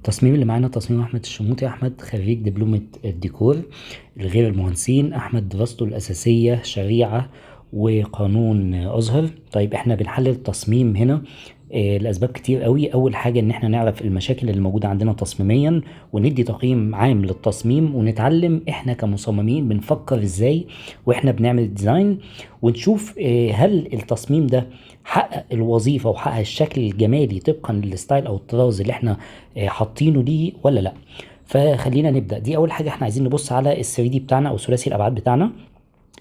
التصميم اللي معانا تصميم أحمد الشموتي. أحمد خريج دبلومة الديكور. الغير المهندسين أحمد دراسته الأساسية شريعة وقانون أزهر. طيب احنا بنحلل التصميم هنا لأسباب كتير قوي. أول حاجة إن احنا نعرف المشاكل اللي موجودة عندنا تصميميا وندي تقييم عام للتصميم ونتعلم احنا كمصممين بنفكر ازاي واحنا بنعمل ديزاين، ونشوف هل التصميم ده حقق الوظيفة وحقق الشكل الجمالي طبقا للستايل أو الطراز اللي احنا حاطينه ليه ولا لا. فخلينا نبدأ. دي أول حاجة احنا عايزين نبص على ال 3 دي بتاعنا أو ثلاثي الأبعاد بتاعنا.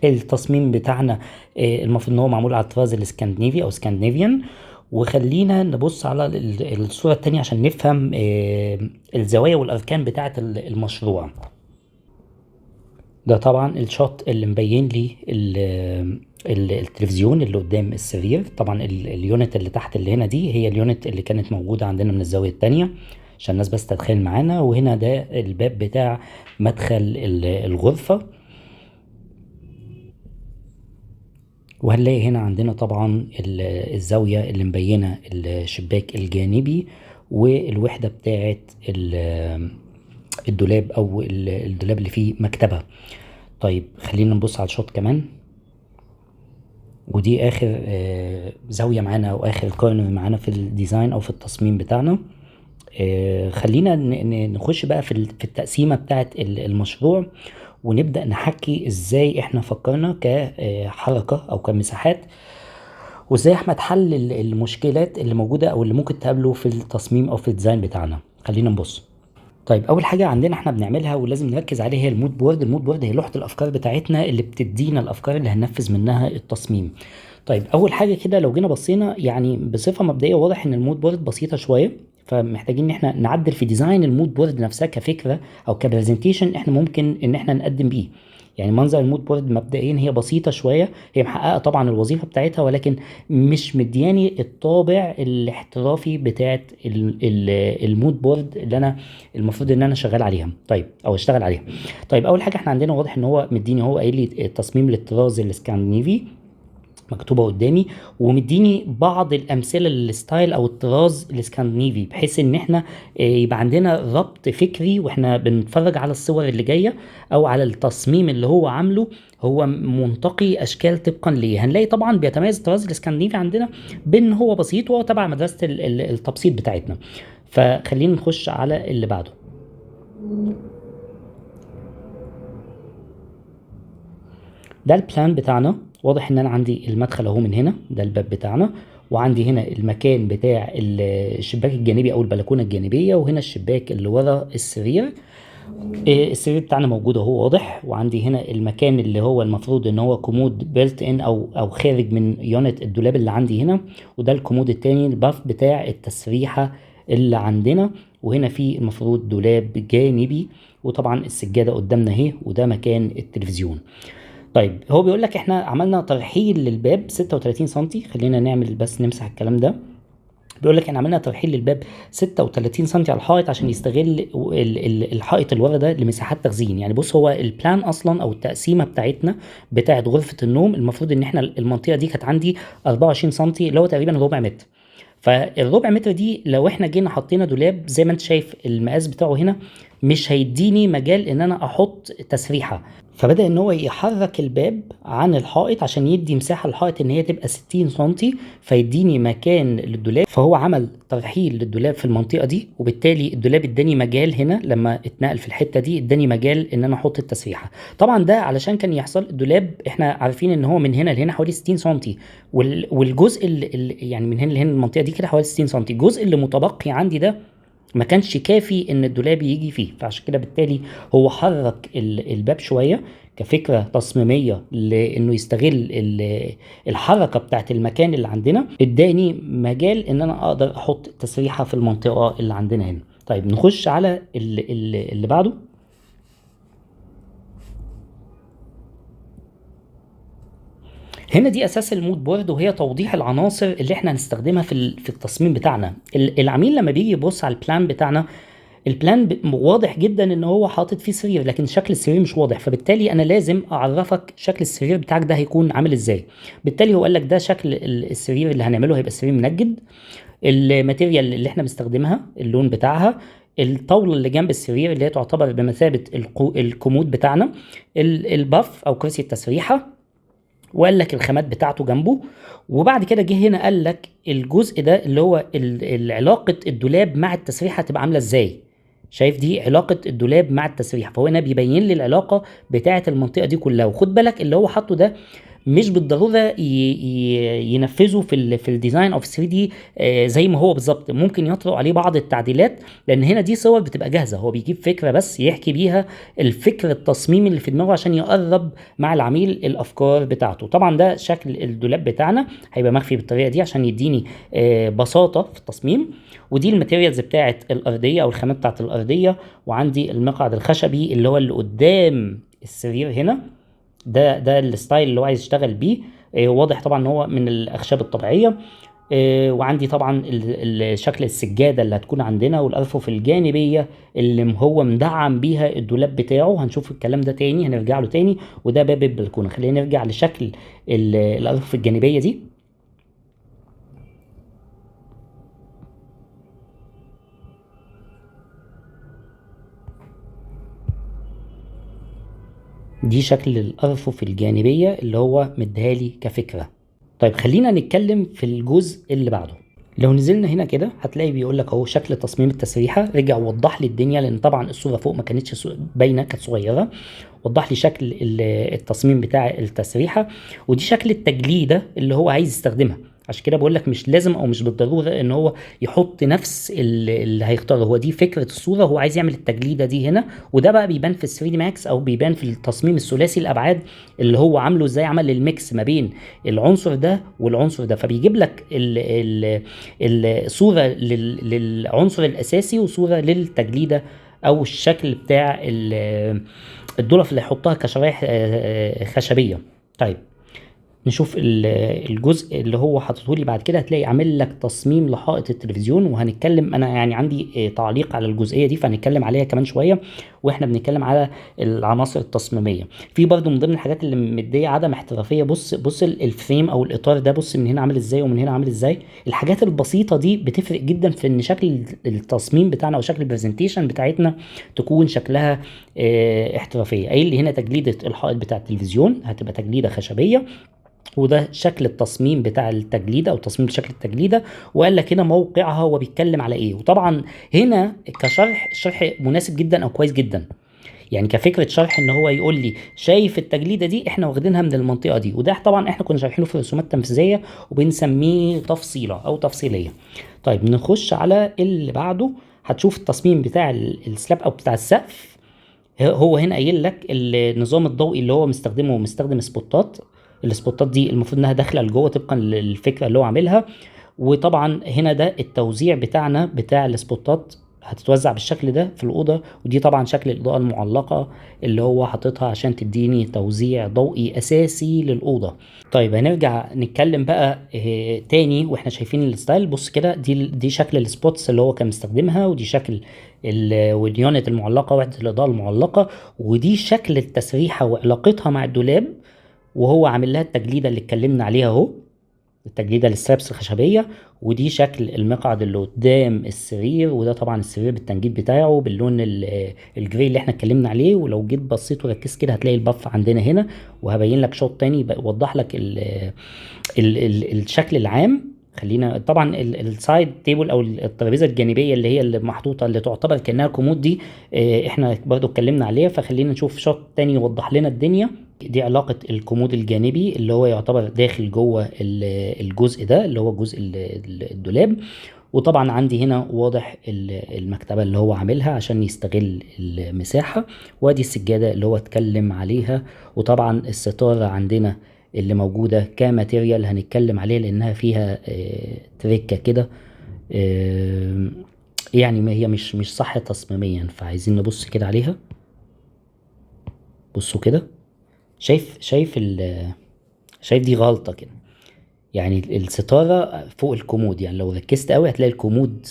التصميم بتاعنا المفروض ان هو معمول على الطراز الاسكندنافي او سكندنافيان. وخلينا نبص على الصورة التانية عشان نفهم الزوايا والأركان بتاعة المشروع. ده طبعا الشوت اللي مبين لي التلفزيون اللي قدام السرير. طبعا اليونت اللي تحت اللي هنا دي هي اليونت اللي كانت موجودة عندنا من الزاوية التانية عشان الناس بس تتخيل معانا. وهنا ده الباب بتاع مدخل الغرفة. وهنلاقي هنا عندنا طبعا الزاوية اللي مبينة الشباك الجانبي والوحدة بتاعة الدولاب او الدولاب اللي فيه مكتبة. طيب خلينا نبص على الشوت كمان. ودي اخر زاوية معانا او اخر كورنر معانا في الديزاين او في التصميم بتاعنا. خلينا نخش بقى في التقسيمة بتاعة المشروع ونبدأ نحكي ازاي احنا فكرنا كحركة او كمساحات، وازاي احمد حل المشكلات اللي موجودة او اللي ممكن تقابله في التصميم او في الديزاين بتاعنا. خلينا نبص. طيب اول حاجه عندنا احنا بنعملها ولازم نركز عليها هي المود بورد. المود بورد هي لوحه الافكار بتاعتنا اللي بتدينا الافكار اللي هننفذ منها التصميم. طيب اول حاجه كده لو جينا بصينا يعني بصفه مبدئيه واضح ان المود بورد بسيطه شويه، فمحتاجين ان احنا نعدل في ديزاين المود بورد نفسها كفكره او كبرزنتيشن احنا ممكن ان احنا نقدم بيه. يعني منظر المود بورد مبدئيا هي بسيطه شويه، هي محققه طبعا الوظيفه بتاعتها ولكن مش مدياني الطابع الاحترافي بتاعت المود بورد اللي انا المفروض ان انا شغال عليها. طيب او اشتغل عليها. طيب اول حاجه احنا عندنا واضح ان هو مديني، هو قايل لي التصميم للطراز الاسكندنافي مكتوبه قدامي، ومديني بعض الامثله للستايل او الطراز الاسكندنافي بحيث ان احنا يبقى عندنا ربط فكري واحنا بنتفرج على الصور اللي جايه او على التصميم اللي هو عامله. هو منتقي اشكال طبقا ليه. هنلاقي طبعا بيتميز الطراز الاسكندنافي عندنا بان هو بسيط وهو تبع مدرسه التبسيط بتاعتنا. فخلينا نخش على اللي بعده. ده البلان بتاعنا. واضح ان انا عندي المدخل اهو من هنا، ده الباب بتاعنا، وعندي هنا المكان بتاع الشباك الجانبي او البلكونه الجانبيه، وهنا الشباك اللي ورا السرير. السرير بتاعنا موجود اهو واضح، وعندي هنا المكان اللي هو المفروض ان هو كومود بيلت ان او خارج من يونت الدولاب اللي عندي هنا. وده الكومود التاني الباف بتاع التسريحه اللي عندنا. وهنا في المفروض دولاب جانبي، وطبعا السجاده قدامنا اهي، وده مكان التلفزيون. طيب هو بيقول لك احنا عملنا ترحيل للباب 36 سنتي. خلينا نعمل بس نمسح الكلام ده. بيقول لك احنا عملنا ترحيل للباب 36 سنتي على الحائط عشان يستغل الحائط اللي ورا ده لمساحات تخزين. يعني بص، هو البلان اصلا او التقسيمه بتاعتنا بتاعت غرفه النوم المفروض ان احنا المنطقه دي كانت عندي 24 سنتي اللي هو تقريبا ربع متر. فالربع متر دي لو احنا جينا حطينا دولاب زي ما انت شايف المقاس بتاعه هنا مش هيديني مجال ان انا احط تسريحه. فبدأ ان هو يحرك الباب عن الحائط عشان يدي مساحة للحائط ان هي تبقى 60 سنتي فيديني مكان للدولاب. فهو عمل ترحيل للدولاب في المنطقة دي، وبالتالي الدولاب اداني مجال هنا لما اتنقل في الحتة دي اداني مجال ان انا احط التسريحة. طبعا ده علشان كان يحصل الدولاب احنا عارفين ان هو من هنا لهنا حوالي 60 سنتي، والجزء اللي يعني من هنا لهنا المنطقة دي كده حوالي 60 سنتي. الجزء اللي متبقي عندي ده ما كانش كافي ان الدولاب يجي فيه، فعشان كده بالتالي هو حرك الباب شويه كفكره تصميميه لانه يستغل الحركه بتاعت المكان اللي عندنا، اداني مجال ان انا اقدر احط تسريحه في المنطقه اللي عندنا هنا. طيب نخش على اللي بعده. هنا دي اساس المود بورد، وهي توضيح العناصر اللي احنا هنستخدمها في التصميم بتاعنا. العميل لما بيجي يبص على البلان بتاعنا، البلان واضح جدا ان هو حاطط فيه سرير لكن شكل السرير مش واضح، فبالتالي انا لازم اعرفك شكل السرير بتاعك ده هيكون عامل ازاي. بالتالي هو قال لك ده شكل السرير اللي هنعمله، هيبقى سرير منجد. الماتيريال اللي احنا بنستخدمها اللون بتاعها الطاوله اللي جنب السرير اللي هي تعتبر بمثابه الكومود بتاعنا، الباف او كرسي التسريحه، وقال لك الخامات بتاعته جنبه. وبعد كده جه هنا قال لك الجزء ده اللي هو علاقه الدولاب مع التسريحه هتبقى عامله ازاي. شايف دي علاقه الدولاب مع التسريحه، فهو هنا بيبين لي العلاقه بتاعه المنطقه دي كلها. وخد بالك اللي هو حاطه ده مش بالضروره ينفذه في الديزاين او في 3 دي زي ما هو بالظبط، ممكن يطرق عليه بعض التعديلات، لان هنا دي صور بتبقى جاهزه، هو بيجيب فكره بس يحكي بيها الفكر التصميمي اللي في دماغه عشان يقرب مع العميل الافكار بتاعته. طبعا ده شكل الدولاب بتاعنا هيبقى مخفي بالطريقه دي عشان يديني بساطه في التصميم. ودي الماتيريالز بتاعه الارضيه او الخامات بتاعه الارضيه. وعندي المقعد الخشبي اللي هو اللي قدام السرير هنا، ده الستايل اللي هو عايز يشتغل بيه. واضح طبعا ان هو من الاخشاب الطبيعيه. وعندي طبعا شكل السجاده اللي هتكون عندنا والارفف الجانبيه اللي هو مدعم بيها الدولاب بتاعه. هنشوف الكلام ده تاني، هنرجع له تاني. وده باب البلكونه. خلينا نرجع لشكل الارفف الجانبيه دي. دي شكل الارفف الجانبيه اللي هو مديهالي كفكره. طيب خلينا نتكلم في الجزء اللي بعده. لو نزلنا هنا كده هتلاقي بيقول لك اهو شكل تصميم التسريحه، رجع وضح لي الدنيا، لان طبعا الصوره فوق ما كانتش باينه، كانت صغيره. وضح لي شكل التصميم بتاع التسريحه، ودي شكل التجليده اللي هو عايز يستخدمها. عشان كده بقول لك مش لازم او مش بالضروره ان هو يحط نفس اللي هيختاره، هو دي فكره الصوره، هو عايز يعمل التجليده دي هنا. وده بقى بيبان في 3 دي ماكس او بيبان في التصميم الثلاثي الابعاد اللي هو عامله ازاي، عمل الميكس ما بين العنصر ده والعنصر ده، فبيجيب لك الصوره للعنصر الاساسي وصوره للتجليده او الشكل بتاع الضلف اللي هيحطها كشرايح خشبيه. طيب نشوف الجزء اللي هو حاطته لي بعد كده. هتلاقي عامل لك تصميم لحائط التلفزيون، وهنتكلم انا يعني عندي تعليق على الجزئيه دي فهنتكلم عليها كمان شويه واحنا بنتكلم على العناصر التصميميه. في برضو من ضمن الحاجات اللي مديه عدم احترافيه، بص الفريم او الاطار ده، بص من هنا عامل ازاي ومن هنا عامل ازاي. الحاجات البسيطه دي بتفرق جدا في ان شكل التصميم بتاعنا او شكل البرزنتيشن بتاعتنا تكون شكلها احترافيه. قايل لي هنا تجليده الحائط بتاع التلفزيون هتبقى تجليده خشبيه، وده شكل التصميم بتاع التجليده او تصميم شكل التجليده. وقال لك هنا موقعها هو بيتكلم على ايه. وطبعا هنا كشرح الشرح مناسب جدا او كويس جدا، يعني كفكره شرح ان هو يقول لي شايف التجليده دي احنا واخدينها من المنطقه دي. وده طبعا احنا كنا شارحينه في الرسومات التنفيذيه وبنسميه تفصيله او تفصيليه. طيب نخش على اللي بعده. هتشوف التصميم بتاع السلاب او بتاع السقف. هو هنا قايل لك النظام الضوئي اللي هو مستخدم سبوتات. السبوتات دي المفروض انها داخله لجوه طبقا للفكره اللي هو عاملها. وطبعا هنا ده التوزيع بتاعنا بتاع السبوتات هتتوزع بالشكل ده في الاوضه. ودي طبعا شكل الاضاءه المعلقه اللي هو حاططها عشان تديني توزيع ضوئي اساسي للاوضه. طيب هنرجع نتكلم بقى تاني واحنا شايفين الستايل. بص كده دي شكل السبوتس اللي هو كان مستخدمها، ودي شكل واليونت المعلقه، وحده الاضاءه المعلقه، ودي شكل التسريحه وعلاقتها مع الدولاب. وهو عامل لها التجليده اللي اتكلمنا عليها اهو، التجليده للسترابس الخشبيه. ودي شكل المقعد اللي قدام السرير، وده طبعا السرير بالتنجيد بتاعه باللون الجري اللي احنا اتكلمنا عليه. ولو جيت بصيت وركزت كده هتلاقي البف عندنا هنا، وهبين لك شوط تاني يوضح لك الشكل العام. خلينا طبعا السايد تيبل او الترابيزه الجانبيه اللي هي اللي محطوطه اللي تعتبر كانها كومود دي احنا برضو اتكلمنا عليها. فخلينا نشوف شوط تاني يوضح لنا الدنيا. دي علاقة الكومود الجانبي اللي هو يعتبر داخل جوه الجزء ده اللي هو جزء الدولاب. وطبعا عندي هنا واضح المكتبة اللي هو عاملها عشان يستغل المساحة. وادي السجادة اللي هو اتكلم عليها. وطبعا الستارة عندنا اللي موجودة كماتيريال هنتكلم عليها لانها فيها تريكة كده، يعني ما هي مش صح تصميميا، فعايزين نبص كده عليها. بصوا كده، شايف دي غلطة كده، يعني الستارة فوق الكومود، يعني لو ركزت قوي هتلاقي الكومود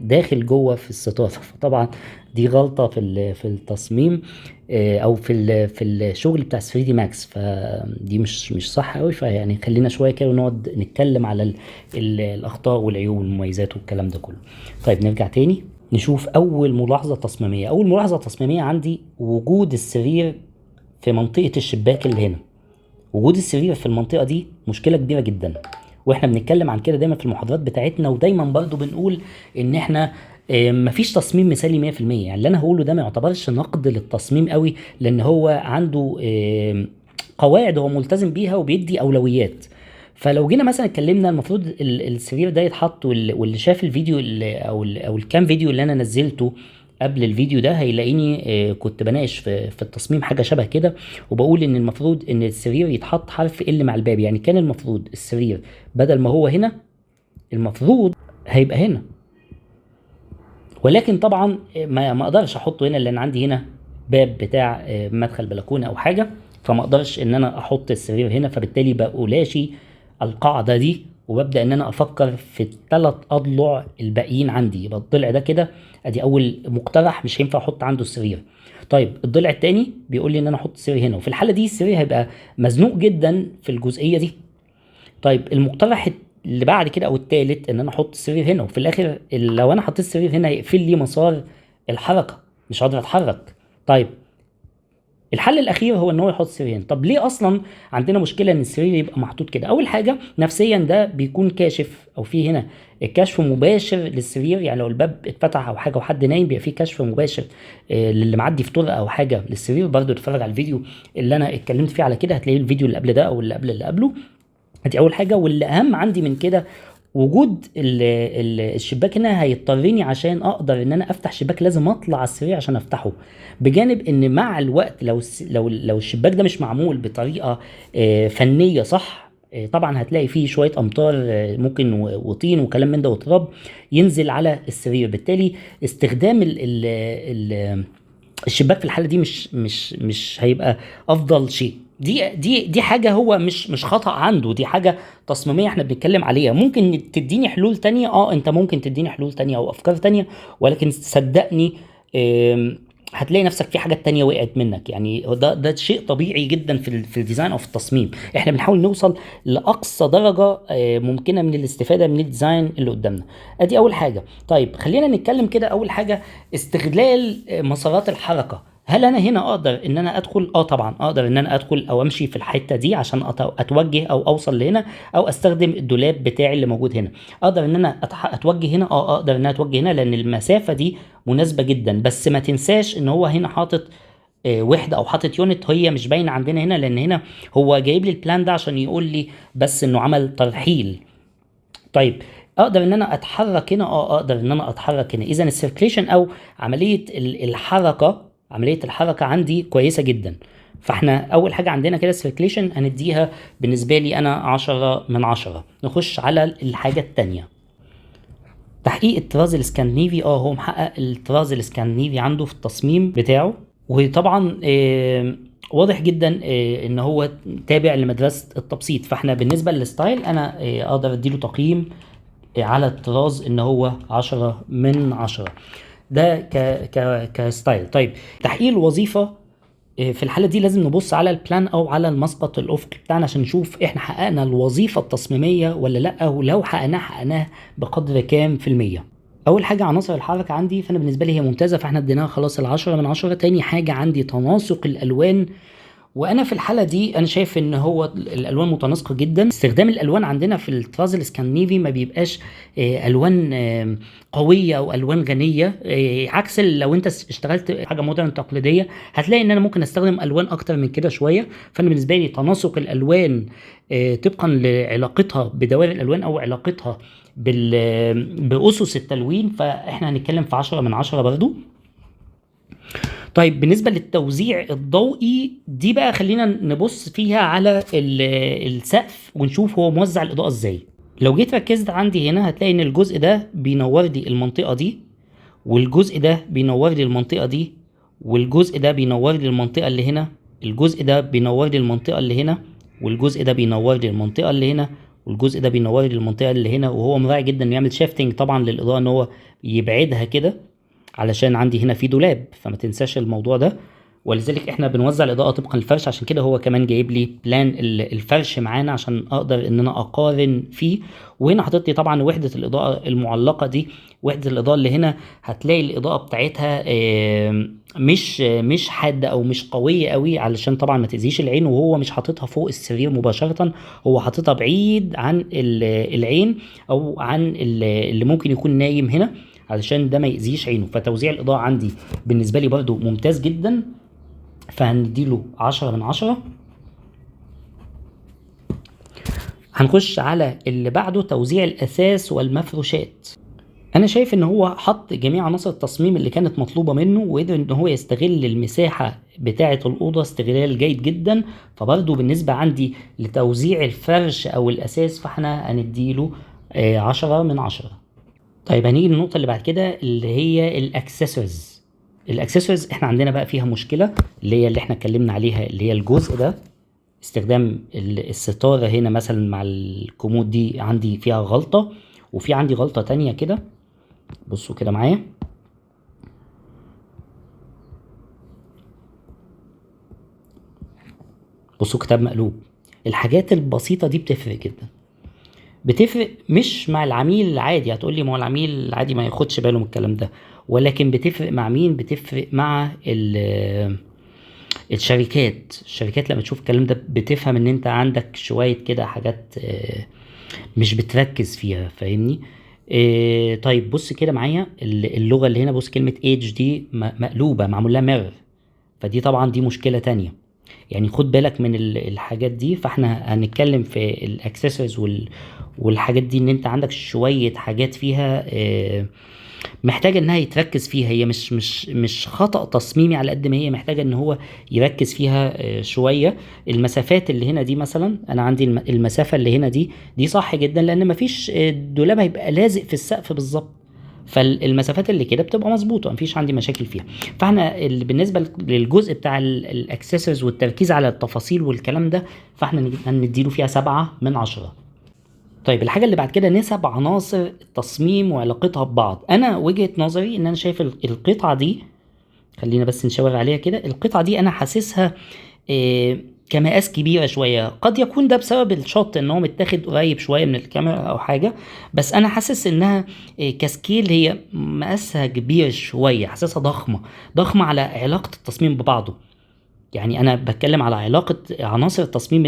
داخل جوه في الستارة. فطبعا دي غلطة في التصميم او في الشغل بتاع 3 دي ماكس، فدي مش صح قوي. فيعني خلينا شوية كده ونقعد نتكلم على الاخطاء والعيوب والمميزات والكلام ده كله. طيب نرجع تاني. نشوف اول ملاحظة تصميمية. اول ملاحظة تصميمية عندي وجود السرير في منطقة الشباك اللي هنا. وجود السرير في المنطقة دي مشكلة كبيرة جدا، واحنا بنتكلم عن كده دايما في المحاضرات بتاعتنا، ودايما برضو بنقول ان احنا مفيش تصميم مثالي 100%. يعني اللي انا هقوله ده ما يعتبرش نقد للتصميم قوي، لان هو عنده قواعد هو ملتزم بيها وبيدي اولويات. فلو جينا مثلا اتكلمنا المفروض السرير ده يتحط، واللي شاف الفيديو او الكام فيديو اللي انا نزلته قبل الفيديو ده هيلاقيني كنت بناقش في التصميم حاجه شبه كده، وبقول ان المفروض ان السرير يتحط حرف ال مع الباب. يعني كان المفروض السرير بدل ما هو هنا المفروض هيبقى هنا، ولكن طبعا ما اقدرش احطه هنا لان عندي هنا باب بتاع مدخل بلكونه او حاجه، فما اقدرش ان انا احط السرير هنا. فبالتالي بقولاشي القاعده دي وببدا ان انا افكر في الثلاث اضلع الباقيين عندي. يبقى الضلع ده كده ادي اول مقترح مش هينفع احط عنده السرير. طيب الضلع الثاني بيقول لي ان انا احط السرير هنا، وفي الحاله دي السرير هيبقى مزنوق جدا في الجزئيه دي. طيب المقترح اللي بعد كده او الثالث ان انا احط السرير هنا، وفي الاخر لو انا حطيت السرير هنا هيقفل لي مسار الحركه، مش هقدر اتحرك. طيب الحل الاخير هو ان هو يحط السرير هنا. طب ليه اصلا عندنا مشكله ان السرير يبقى محطوط كده؟ اول حاجه نفسيا ده بيكون كاشف، او في هنا كشف مباشر للسرير. يعني لو الباب اتفتح او حاجه وحد نايم بيبقى فيه كشف مباشر للي معدي في طرقه او حاجه للسرير. برضو اتفرج على الفيديو اللي انا اتكلمت فيه على كده، هتلاقي الفيديو اللي قبل ده او اللي قبل اللي قبله. دي اول حاجه. واللي اهم عندي من كده وجود الشباك هنا هيضطرني عشان اقدر ان انا افتح شباك لازم اطلع على السرير عشان افتحه. بجانب ان مع الوقت لو الشباك ده مش معمول بطريقه فنيه صح، طبعا هتلاقي فيه شويه امطار ممكن وطين وكلام من ده وتراب ينزل على السرير. بالتالي استخدام الشباك في الحاله دي مش هيبقى افضل شيء. دي حاجه هو مش خطأ عنده، دي حاجه تصميميه احنا بنتكلم عليها. ممكن تديني حلول تانية، انت ممكن تديني حلول تانية او افكار تانية، ولكن صدقني هتلاقي نفسك في حاجات تانية وقعت منك. يعني ده شيء طبيعي جدا في الديزاين او في التصميم. احنا بنحاول نوصل لاقصى درجه ممكنه من الاستفاده من الديزاين اللي قدامنا. ادي اول حاجه. طيب خلينا نتكلم كده. اول حاجه استغلال مسارات الحركه. هل انا هنا اقدر ان انا ادخل؟ طبعا اقدر ان انا ادخل او امشي في الحته دي عشان اتوجه او اوصل لهنا، او استخدم الدولاب بتاعي اللي موجود هنا. اقدر ان انا اتوجه هنا، اقدر ان انا اتوجه هنا لان المسافه دي مناسبه جدا. بس ما تنساش ان هو هنا حاطط وحده او حاطط يونت هي مش باينه عندنا هنا، لان هنا هو جايب لي البلان ده عشان يقول لي بس انه عمل ترحيل. طيب اقدر ان انا اتحرك هنا، اقدر ان انا اتحرك هنا. اذا السيركليشن او عمليه الحركه عندي كويسه جدا. فاحنا اول حاجه عندنا كده السيركليشن هنديها بالنسبه لي انا 10/10. نخش على الحاجه الثانيه، تحقيق الطراز الاسكندنافي. هو محقق الطراز الاسكندنافي عنده في التصميم بتاعه، وطبعا واضح جدا ان هو تابع لمدرسه التبسيط. فاحنا بالنسبه للستايل انا اقدر اديله تقييم على الطراز ان هو 10/10. ده كستايل. طيب تحقيق الوظيفه في الحاله دي لازم نبص على البلان او على المسقط الافقي بتاعنا عشان نشوف احنا حققنا الوظيفه التصميميه ولا لا، ولو حققناها بقدر كام في الميه. اول حاجه عناصر الحركه عندي، فانا بالنسبه لي هي ممتازه، فاحنا اديناها خلاص 10/10. تاني حاجه عندي تناسق الالوان، وانا في الحاله دي انا شايف ان هو الالوان متناسقه جدا. استخدام الالوان عندنا في الطراز الاسكندنافي ما بيبقاش الوان قويه او الوان غنيه، عكس لو انت اشتغلت حاجه مودرن تقليديه هتلاقي ان انا ممكن استخدم الوان اكتر من كده شويه. فانا بالنسبه لي تناسق الالوان طبقا لعلاقتها بدوائر الالوان او علاقتها باسس التلوين، فاحنا هنتكلم في 10/10 برضو. طيب بالنسبة للتوزيع الضوئي دي بقى خلينا نبص فيها على السقف ونشوف هو موزع الإضاءة ازاي. لو جيت ركزت عندي هنا هتلاقي ان الجزء ده بينور لي المنطقة دي، والجزء ده بينور لي المنطقة دي، والجزء ده بينور لي المنطقة اللي هنا، الجزء ده بينور لي المنطقة اللي هنا، والجزء ده بينور لي المنطقة اللي هنا، والجزء ده بينور لي المنطقة اللي هنا. وهو مراعي جدا انه يعمل شيفتنج طبعا للإضاءة ان هو يبعدها كده علشان عندي هنا في دولاب، فما تنساش الموضوع ده. ولذلك احنا بنوزع الاضاءه طبقا للفرش، عشان كده هو كمان جايب لي بلان الفرش معانا عشان اقدر ان انا اقارن فيه. وهنا حاطط لي طبعا وحده الاضاءه المعلقه دي، وحده الاضاءه اللي هنا هتلاقي الاضاءه بتاعتها مش حاده او مش قويه قوي، علشان طبعا ما تاذيش العين. وهو مش حاططها فوق السرير مباشره، هو حاططها بعيد عن العين او عن اللي ممكن يكون نايم هنا، علشان ده ما يأذيش عينه. فتوزيع الإضاءة عندي بالنسبة لي برضو ممتاز جدا، فهنديله 10/10. هنخش على اللي بعده، توزيع الأثاث والمفروشات. أنا شايف إن هو حط جميع عناصر التصميم اللي كانت مطلوبة منه، وقدر إن هو يستغل المساحة بتاعة الأوضة استغلال جيد جدا. فبرضو بالنسبة عندي لتوزيع الفرش أو الأساس، فاحنا هنديله 10/10. طيب هنيجي للنقطة اللي بعد كده اللي هي الاكسسوارز. الاكسسوارز احنا عندنا بقى فيها مشكلة، اللي احنا اتكلمنا عليها، اللي هي الجزء ده، استخدام الستارة هنا مثلا مع الكومود دي عندي فيها غلطة، وفي عندي غلطة تانية كده. بصوا كده معايا، بصوا كتاب مقلوب. الحاجات البسيطة دي بتفرق جدا، بتفرق مش مع العميل العادي. هتقول لي ما هو العميل العادي ما ياخدش باله من الكلام ده، ولكن بتفرق مع مين؟ بتفرق مع الشركات لما تشوف الكلام ده بتفهم ان انت عندك شوية كده حاجات مش بتركز فيها، فاهمني؟ طيب بص كده معايا، اللغة اللي هنا، بص كلمة ايدج دي مقلوبة، معمول لها ميرور، فدي طبعا دي مشكلة تانية. يعني خد بالك من الحاجات دي. فاحنا هنتكلم في الاكسسوارز والحاجات دي، ان انت عندك شوية حاجات فيها محتاجة انها يتركز فيها. هي مش خطأ تصميمي على قد ما هي محتاجة ان هو يركز فيها شوية. المسافات اللي هنا دي مثلا، انا عندي المسافة اللي هنا دي صح جدا، لان مفيش دولاب هيبقى لازق في السقف بالظبط، فالمسافات اللي كده بتبقى مظبوطه، مفيش عندي مشاكل فيها. فاحنا بالنسبه للجزء بتاع الاكسسوارز والتركيز على التفاصيل والكلام ده، فاحنا هنديله فيها 7/10. طيب الحاجه اللي بعد كده، نسب عناصر التصميم وعلاقتها ببعض. انا وجهه نظري ان انا شايف القطعه دي، خلينا بس نشاور عليها كده. القطعه دي انا حاسسها كمقاس كبيرة شوية. قد يكون ده بسبب الشوت، ان هو متاخد قريب شوية من الكاميرا او حاجة، بس انا حاسس انها كسكيل هي مقاسها كبير شوية، حاسسها ضخمة على علاقة التصميم ببعضه. يعني انا بتكلم على علاقة عناصر التصميم،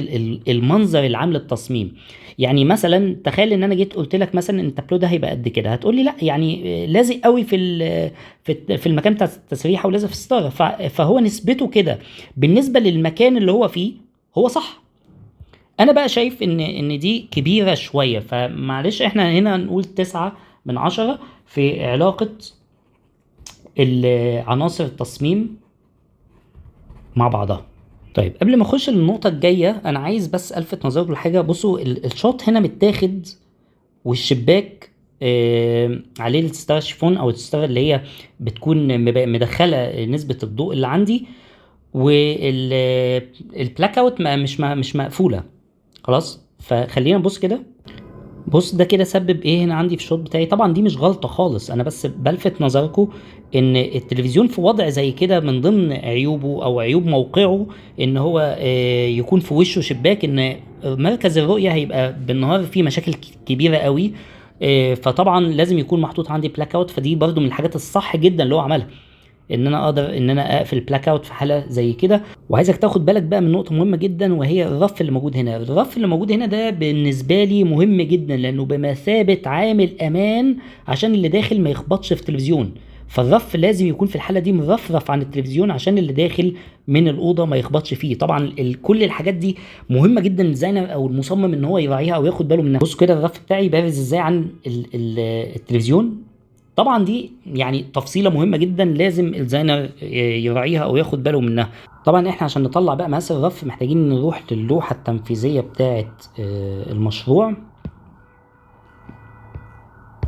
المنظر العام للتصميم. يعني مثلا تخيل ان انا جيت قلت لك مثلا ان التابلو ده هيبقى قد كده، هتقول لي لا يعني لازق قوي في المكان بتاع التسريحه ولازق في الستاره، فهو نسبته كده بالنسبه للمكان اللي هو فيه هو صح. انا بقى شايف ان دي كبيره شويه، فمعلش احنا هنا نقول 9/10 في علاقه عناصر التصميم مع بعضها. طيب قبل ما اخش للنقطه الجايه، انا عايز بس الفت نظركم لحاجه. بصوا الشوت هنا متاخد، والشباك عليه الستاره شيفون او الستاره اللي هي بتكون مدخله نسبه الضوء اللي عندي، والبلاك اوت مش مقفوله خلاص. فخلينا نبص كده. بص ده كده سبب ايه هنا عندي في الشوط بتاعي. طبعا دي مش غلطه خالص، انا بس بلفت نظركم ان التلفزيون في وضع زي كده من ضمن عيوبه او عيوب موقعه ان هو يكون في وشه شباك، ان مركز الرؤيه هيبقى بالنهار فيه مشاكل كبيره قوي. فطبعا لازم يكون محطوط عندي بلاك اوت، فدي برضو من الحاجات الصح جدا اللي هو عملها، ان انا اقدر ان انا اقفل بلاك اوت في حاله زي كده. وعايزك تاخد بالك بقى من نقطه مهمه جدا، وهي الرف اللي موجود هنا. الرف اللي موجود هنا ده بالنسبه لي مهم جدا، لانه بمثابه عامل امان عشان اللي داخل ما يخبطش في التلفزيون. فالرف لازم يكون في الحاله دي مرفرف عن التلفزيون عشان اللي داخل من الاوضه ما يخبطش فيه. طبعا كل الحاجات دي مهمه جدا الديزاينر او المصمم ان هو يراعيها او ياخد باله منها. بصوا كده الرف بتاعي بارز ازاي عن التلفزيون. طبعا دي يعني تفصيله مهمه جدا لازم الديزاينر يراعيها او ياخد باله منها. طبعا احنا عشان نطلع بقى مقاس الرف محتاجين نروح للوحه التنفيذيه بتاعه المشروع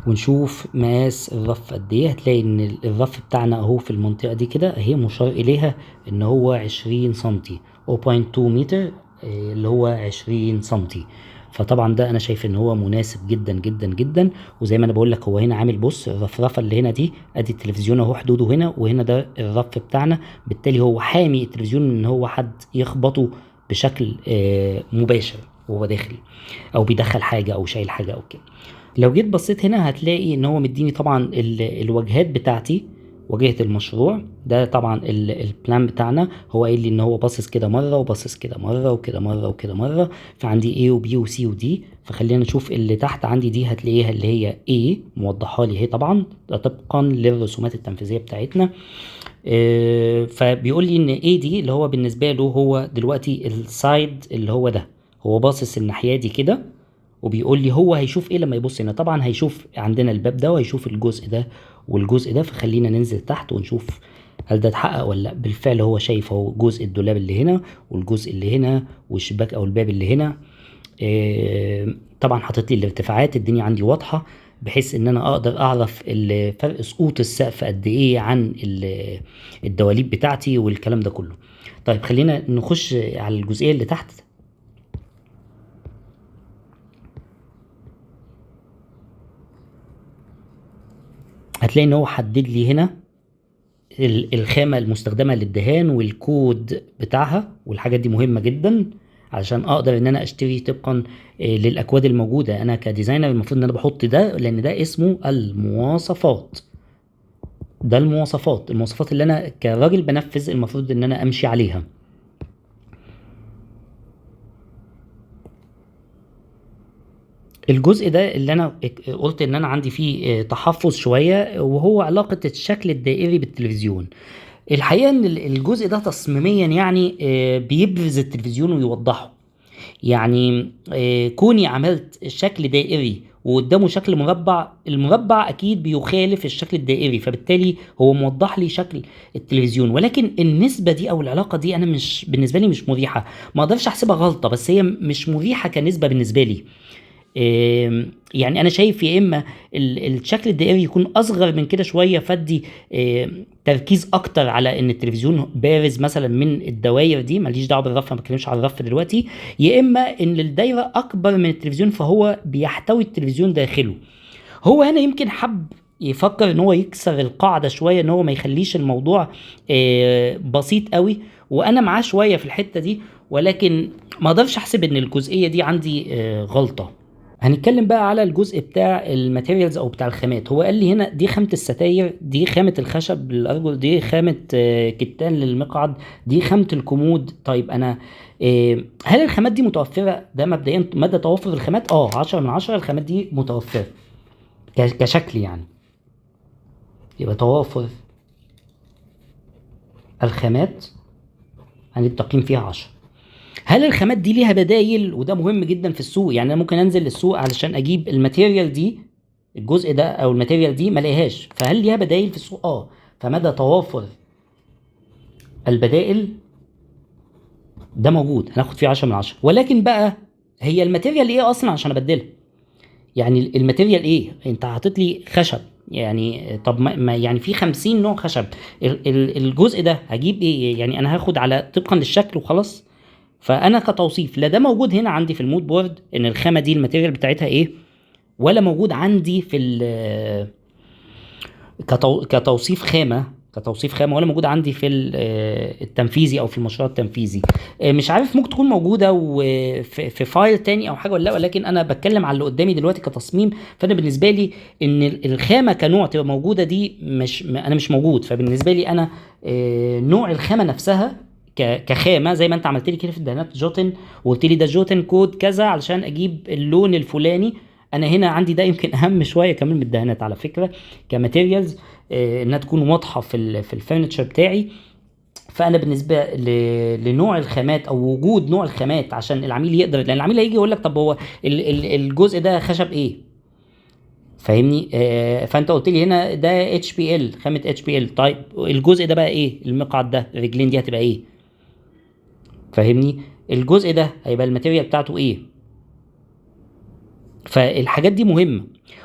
ونشوف مقاس الرف قد ايه. هتلاقي ان الرف بتاعنا اهو في المنطقه دي كده اهي مشار اليها ان هو 20 سنتي 0.2 متر، اللي هو 20 سنتي. فطبعا ده انا شايف ان هو مناسب جدا جدا جدا. وزي ما انا بقول لك هو هنا عامل، بص الرفرفه اللي هنا دي، ادي التلفزيون اهو حدوده هنا، وهنا ده الرف بتاعنا، بالتالي هو حامي التلفزيون من ان هو حد يخبطه بشكل مباشر وهو داخل، او بيدخل حاجه او شايل حاجه او كده. لو جيت بصيت هنا هتلاقي ان هو مديني طبعا الواجهات بتاعتي، واجهة المشروع ده طبعا البلان بتاعنا. هو قايل لي ان هو باصص كده مره، وباصص كده مره، وكده مره، وكده مره. فعندي A و B و C و D. فخلينا نشوف اللي تحت عندي دي، هتلاقيها اللي هي A موضحها لي اهي، طبعا ده طبقا للرسومات التنفيذيه بتاعتنا. فبيقول لي ان A دي اللي هو بالنسبه له هو دلوقتي السايد اللي هو ده، هو باصص الناحيه دي كده، وبيقول لي هو هيشوف ايه لما يبص هنا. طبعا هيشوف عندنا الباب ده، وهيشوف الجزء ده والجزء ده. فخلينا ننزل تحت ونشوف هل ده اتحقق ولا لا. بالفعل هو شايف اهو جزء الدولاب اللي هنا، والجزء اللي هنا، والشباك او الباب اللي هنا. طبعا حاطط لي الارتفاعات، الدنيا عندي واضحه، بحيث ان انا اقدر اعرف فرق سقوط السقف قد ايه عن الدواليب بتاعتي والكلام ده كله. طيب خلينا نخش على الجزئيه اللي تحت. هتلاقي ان هو حدد لي هنا الخامة المستخدمة للدهان والكود بتاعها، والحاجات دي مهمة جدا علشان اقدر ان انا اشتري طبقا للاكواد الموجودة. انا كديزاينر المفروض ان انا بحط ده، لان ده اسمه المواصفات. ده المواصفات اللي انا كراجل بنفذ المفروض ان انا امشي عليها. الجزء ده اللي انا قلت ان انا عندي فيه تحفظ شوية، وهو علاقة الشكل الدائري بالتلفزيون. الحقيقة ان الجزء ده تصميميا يعني بيبرز التلفزيون ويوضحه. يعني كوني عملت شكل دائري وقدامه شكل مربع، المربع اكيد بيخالف الشكل الدائري، فبالتالي هو موضح لي شكل التلفزيون. ولكن النسبة دي او العلاقة دي انا مش، بالنسبة لي مش مريحة. ما اقدرش احسبها غلطة، بس هي مش مريحة كنسبة بالنسبة لي. يعني انا شايف يا اما الشكل الدائري يكون اصغر من كده شويه، فادي تركيز اكتر على ان التلفزيون بارز مثلا من الدوائر دي، ماليش دعوه بالرف، ما بتكلمش على الرف دلوقتي. يا اما ان الدايره اكبر من التلفزيون، فهو بيحتوي التلفزيون داخله. هو هنا يمكن حب يفكر ان هو يكسر القاعده شويه، ان هو ما يخليش الموضوع بسيط قوي، وانا معاه شويه في الحته دي. ولكن ما اقدرش احسب ان الجزئيه دي عندي غلطه. هنتكلم بقى على الجزء بتاع الماتيريالز او بتاع الخامات. هو قال لي هنا دي خامة الستاير، دي خامة الخشب للأرجل، دي خامة كتان للمقعد، دي خامة الكومود. طيب انا هل الخامات دي متوفرة؟ ده مبدئيا مدى توفر الخامات 10/10 الخامات دي متوفرة كشكل يعني. يبقى توافر الخامات هندي التقييم فيها 10. هل الخامات دي ليها بدايل؟ وده مهم جدا في السوق. يعني انا ممكن انزل للسوق علشان اجيب الماتيريال دي، الجزء ده او الماتيريال دي ما لاقيهاش، فهل ليها بدايل في السوق؟ فمدى توافر البدائل ده موجود، هناخد فيه 10/10. ولكن بقى هي الماتيريال ايه اصلا عشان ابدلها؟ يعني الماتيريال ايه؟ انت حاطط لي خشب، يعني طب ما يعني في 50 نوع خشب، الجزء ده هجيب ايه؟ يعني انا هاخد على طبقا للشكل وخلاص. فانا كتوصيف لا ده موجود هنا عندي في المود بورد ان الخامه دي الماتيريال بتاعتها ايه، ولا موجود عندي في كتوصيف خامه، ولا موجود عندي في التنفيذي او في المشروع التنفيذي. مش عارف، ممكن تكون موجوده وفي فايل تاني او حاجه ولا لا، ولكن انا بتكلم على اللي قدامي دلوقتي كتصميم. فانا بالنسبه لي ان الخامه كنوع تبقى موجوده دي انا مش موجود. فبالنسبه لي انا نوع الخامه نفسها كخامه، زي ما انت عملت لي كده في الدهانات جوتن، وقلت لي ده جوتن كود كذا علشان اجيب اللون الفلاني. انا هنا عندي ده يمكن اهم شويه كمان من الدهانات على فكره كماتيريالز، انها تكون واضحه في الفurniture بتاعي. فانا بالنسبه لنوع الخامات او وجود نوع الخامات عشان العميل يقدر، لان العميل هيجي يقول لك طب هو الجزء ده خشب ايه؟ فاهمني؟ فانت قلت لي هنا ده اتش بي ال، خامه اتش بي ال. طيب الجزء ده بقى ايه؟ المقعد ده الرجلين دي هتبقى ايه؟ فاهمني؟ الجزء ده هيبقى الماتيريال بتاعته ايه؟ فالحاجات دي مهمه،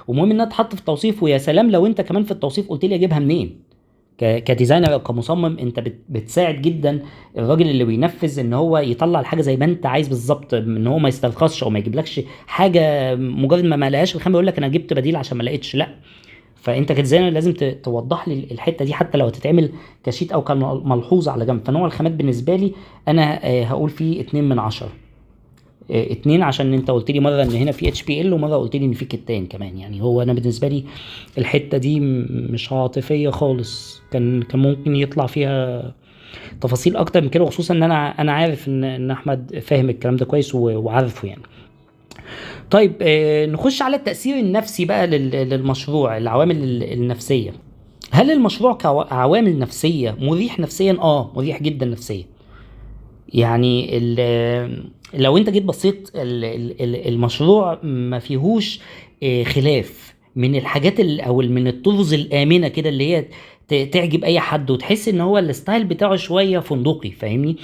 ومهم انها تتحط في التوصيف. ويا سلام لو انت كمان في التوصيف قلت لي اجيبها منين. كديزاينر او كمصمم انت بتساعد جدا الراجل اللي بينفذ ان هو يطلع الحاجه زي ما انت عايز بالظبط، ان هو ما يسترخصش او ما يجيبلكش حاجه مجرد ما لقاش الخامه يقول لك انا جبت بديل عشان ما لقيتش، لا. فانت كديزاينر لازم توضح لي الحته دي حتى لو هتتعمل كشيت او كملحوظه على جنب. فنوع الخامات بالنسبه لي انا هقول فيه 2/10. 2 عشان انت قلت لي مره ان هنا في HPL ومره قلت لي ان في كتان كمان. يعني هو انا بالنسبه لي الحته دي مش عاطفيه خالص، كان ممكن يطلع فيها تفاصيل اكتر من كده، وخصوصا ان انا عارف ان احمد فاهم الكلام ده كويس وعارفه يعني. طيب نخش على التأثير النفسي بقى للمشروع، العوامل النفسية. هل المشروع كعوامل نفسية مريح نفسيا؟ مريح جدا نفسيا. يعني لو انت جيت بصيت المشروع ما فيهوش خلاف من الحاجات او من الطرز الآمنة كده اللي هي تعجب اي حد، وتحس ان هو الستايل بتاعه شويه فندقي، فاهمني؟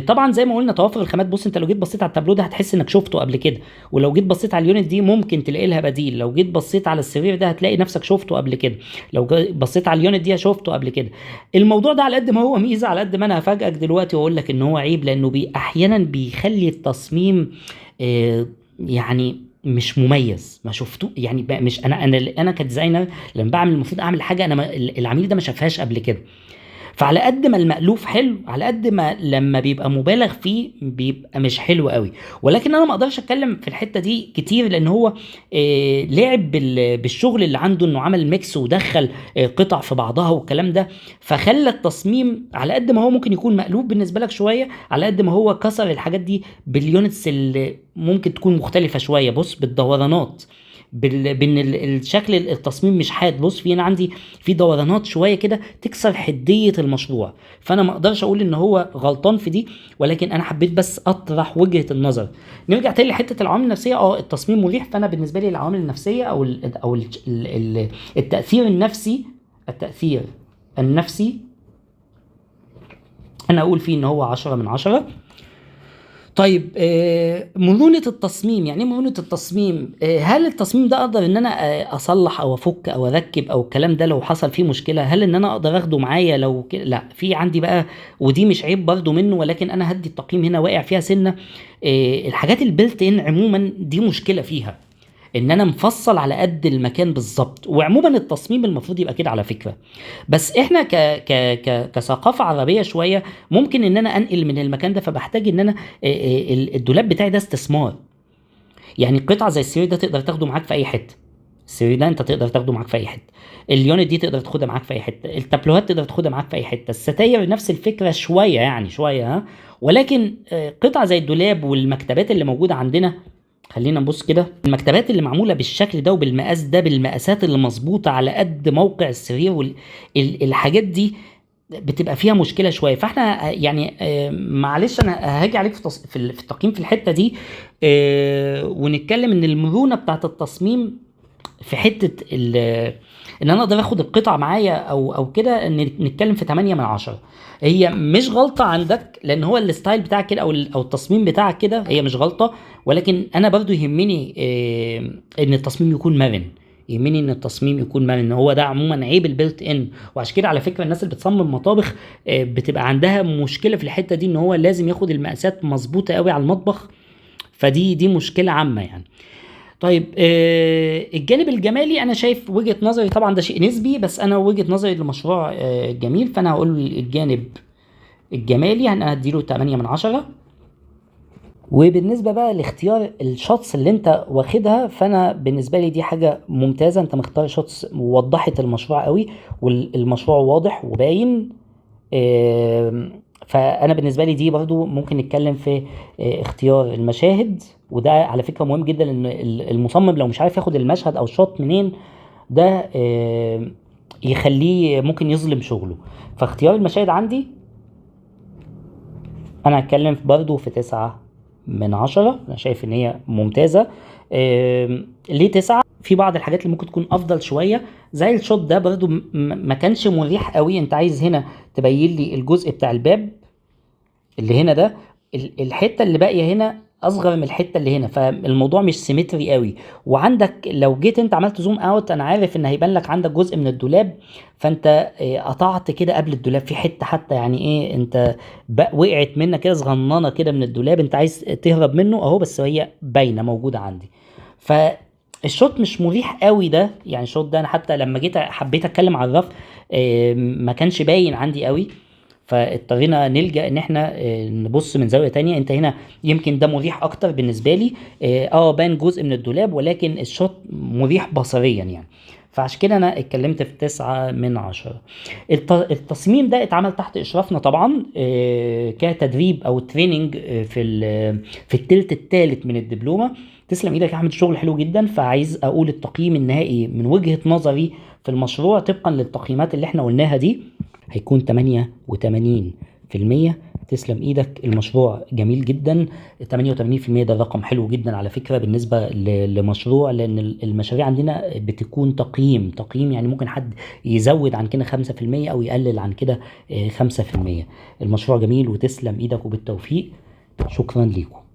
طبعا زي ما قلنا توافر الخامات. بص انت لو جيت بصيت على التابلو ده هتحس انك شفته قبل كده، ولو جيت بصيت على اليونت دي ممكن تلاقي لها بديل، لو جيت بصيت على السرير ده هتلاقي نفسك شفته قبل كده، لو بصيت على اليونت دي شفته قبل كده. الموضوع ده على قد ما هو ميزه على قد ما انا هفاجئك دلوقتي واقول لك ان هو عيب، لانه احيانا بيخلي التصميم يعني مش مميز. ما شفتوه يعني مش انا كديزاينر لما بعمل المفروض اعمل حاجه انا العميل ده ما شافهاش قبل كده. فعلى قد ما المألوف حلو على قد ما لما بيبقى مبالغ فيه بيبقى مش حلو قوي. ولكن انا ما اقدرش اتكلم في الحته دي كتير لان هو لعب بالشغل اللي عنده، انه عمل ميكس ودخل قطع في بعضها والكلام ده، فخلى التصميم على قد ما هو ممكن يكون مألوف بالنسبه لك شويه، على قد ما هو كسر الحاجات دي باليونتس اللي ممكن تكون مختلفه شويه. بص بالدورانات، بان الشكل التصميم مش حاد. بص في انا عندي في دورانات شويه كده تكسر حديه المشروع. فانا ما اقدرش اقول ان هو غلطان في دي، ولكن انا حبيت بس اطرح وجهه النظر. نرجع تاني لحته العوامل النفسيه. التصميم مريح. فانا بالنسبه لي العوامل النفسيه التاثير النفسي، التاثير النفسي انا اقول فيه ان هو 10/10. طيب مرونة التصميم. يعني ايه مرونة التصميم؟ هل التصميم ده اقدر ان انا اصلح او افك او اركب او الكلام ده لو حصل فيه مشكلة؟ هل ان انا اقدر اخده معايا لو لا، في عندي بقى، ودي مش عيب برضو منه، ولكن انا هدي التقييم هنا واقع فيها سنة. الحاجات البلت ان عموما دي مشكلة فيها، ان انا مفصل على قد المكان بالظبط. وعموما التصميم المفروض يبقى كده على فكرة. بس احنا كثقافة عربية شوية ممكن ان انا انقل من المكان ده، فبحتاج ان انا الدولاب بتاعي ده استثمار. يعني قطعة زي السرير ده تقدر تاخده معاك في اي حتة. السرير ده انت تقدر تاخده معاك في اي حته، اليونت دي تقدر تاخدها معاك في اي حته، التابلوهات تقدر تاخدها معاك في اي حته، الستاير نفس الفكره شويه يعني شويه ها. ولكن قطعه زي الدولاب والمكتبات اللي موجوده عندنا، خلينا نبص كده، المكتبات اللي معموله بالشكل ده وبالمقاس ده بالمقاسات اللي مظبوطه على قد موقع السرير والحاجات دي بتبقى فيها مشكله شويه. فاحنا يعني معلش انا هاجي عليك في التقييم في الحته دي، ونتكلم ان المرونه بتاعت التصميم في حته ان انا اقدر اخد القطعه معايا او كده، ان نتكلم في 8/10. هي مش غلطه عندك لان هو الستايل بتاعك كده او التصميم بتاعك كده، هي مش غلطه. ولكن انا برضو يهمني ان التصميم يكون مرن. يهمني ان التصميم يكون مرن. هو ده عموما عيب البيلت ان. وعشان كده على فكره الناس اللي بتصمم مطابخ بتبقى عندها مشكله في الحته دي، ان هو لازم ياخد المقاسات مظبوطه قوي على المطبخ. فدي مشكله عامه يعني. طيب الجانب الجمالي انا شايف وجهة نظري، طبعا ده شيء نسبي، بس انا وجهة نظري للمشروع جميل. فانا هقول الجانب الجمالي انا هديله 8/10. وبالنسبة بقى لاختيار الشوتس اللي انت واخدها، فانا بالنسبة لي دي حاجة ممتازة. انت مختار شوتس وضحت المشروع قوي، والمشروع واضح وباين. فانا بالنسبه لي دي برضو ممكن نتكلم في اختيار المشاهد. وده على فكره مهم جدا، ان المصمم لو مش عارف ياخد المشهد او الشوت منين ده يخليه ممكن يظلم شغله. فاختيار المشاهد عندي انا هتكلم برضو في 9/10. انا شايف ان هي ممتازه. ليه 9؟ في بعض الحاجات اللي ممكن تكون افضل شويه، زي الشوت ده برضو ما كانش مريح قوي. انت عايز هنا تبين لي الجزء بتاع الباب اللي هنا ده، الحته اللي باقيه هنا اصغر من الحته اللي هنا، فالموضوع مش سيمتري قوي. وعندك لو جيت انت عملت زوم اوت، انا عارف ان هيبان لك عندك جزء من الدولاب، فانت قطعت كده قبل الدولاب في حته، حتى يعني ايه انت وقعت منك كده صغننه كده من الدولاب، انت عايز تهرب منه اهو، بس هي باينه موجوده عندي. فالشوت مش مريح قوي ده، يعني الشوت ده انا حتى لما جيت حبيت اتكلم على الرف ما كانش باين عندي قوي، فاضطرينا نلجأ ان احنا نبص من زاوية تانية. انت هنا يمكن ده مريح اكتر بالنسبة لي، بان جزء من الدولاب، ولكن الشوت مريح بصريا يعني. فعشان كده انا اتكلمت في 9/10. التصميم ده اتعمل تحت اشرافنا طبعا، كتدريب او تريننج في التلت الثالث من الدبلومة. تسلم ايدك يا احمد، شغل حلو جدا. فعايز اقول التقييم النهائي من وجهة نظري في المشروع طبقا للتقييمات اللي احنا قلناها دي هيكون 88%. تسلم ايدك، المشروع جميل جدا. 88% ده رقم حلو جدا على فكرة بالنسبة لمشروع، لان المشاريع عندنا بتكون تقييم يعني ممكن حد يزود عن كده 5% او يقلل عن كده 5%. المشروع جميل، وتسلم ايدك، وبالتوفيق. شكرا لكم.